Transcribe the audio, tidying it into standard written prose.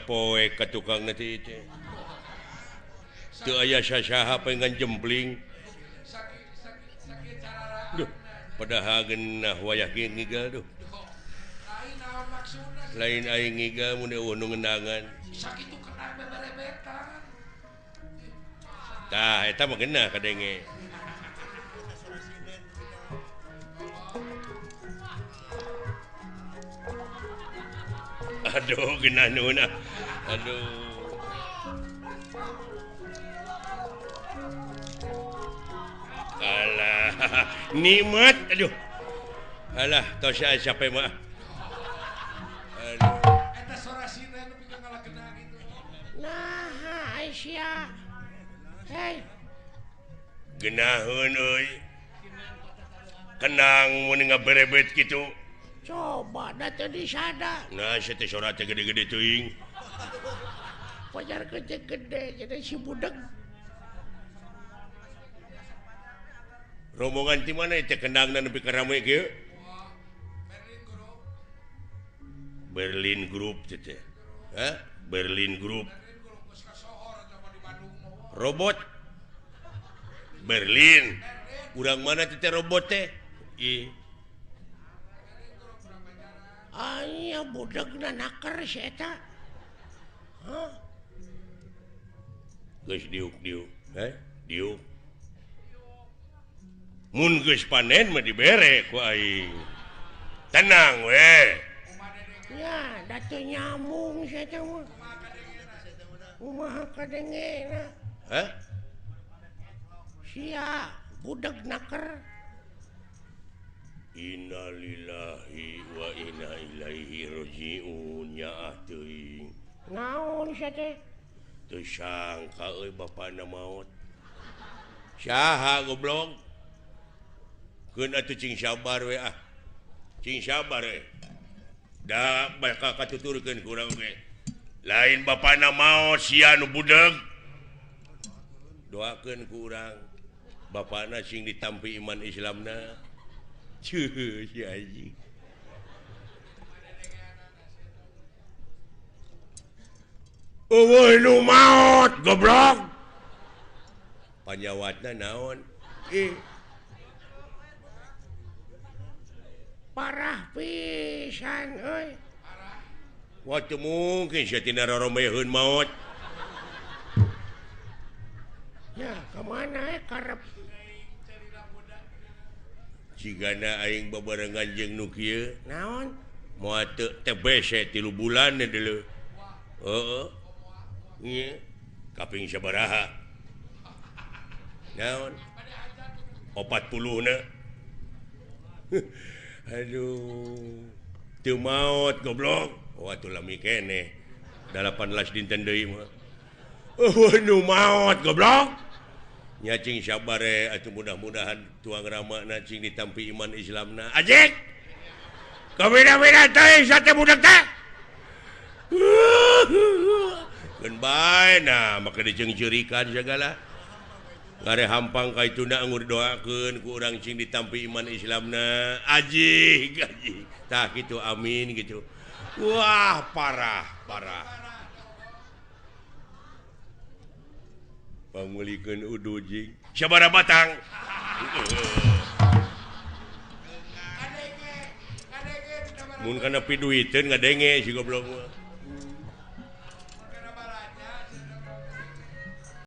poe ke tukang nanti itu ayah syaha pengen jempling padahal genah wayah ngigal duh lain aing ngigal mun eueuh ngendangan sakitu kena beberebetan tah eta mah genah kadenge aduh genah nuna aduh alah nikmat aduh alah tos siapa mah eta sorasina nu pikeun ngalakeun gitu nah Aisyah hei genaheun euy kenang mun ngaberebet kitu coba da teu disada nah si teh sorat teh gede-gede teuing pajar gede-gede jadi si budeg rombongan di mana teh kendangna nepi ka rame kieu Berlin Group teh hah Berlin Group robot Berlin urang mana teh robot teh aya budegna naker si eta hah geus diuk-diuk diuk mun geus panen mah dibere ku aing tenang we ya da teu nyambung si eta mah kumaha kadengena hah sia budeg naker innalillahi wa inna ilaihi rajiun nya teuing naon sia teh teu sangka euy bapana maot saha goblok keun atuh cing sabar we cing sabar we da bakal katuturkeun ku urang ge lain bapana maot sia nu budeg doakeun ku urang bapana sing ditampi iman Islamna cuh si anjing eueuh nu maot goblok panyawatna naon parah pisan euy wah teu mungkin sia tina roromeheun maot ya kemana karep cigana aing babarengan jeung nu kieu naon moal teu TBC 3 bulan deuleu heeh nya kaping sabaraha naon 40 na aduh teu maot goblok atuh lami keneh 18 dinten deui mah nu maot goblok nya cing sabar atuh mudah-mudahan tuang ramana cing ditampi iman Islamna ajek kabeda-beda teh sate budak teh keun bae nah maka diceungceurikan segala ngare hampang ka ituna ngur doakeun ku urang cing ditampi iman Islamna ajik tah kitu amin gitu wah parah pamulikeun udu jing sabaraha batang mun kana piduiteun ngadenge si goblok mah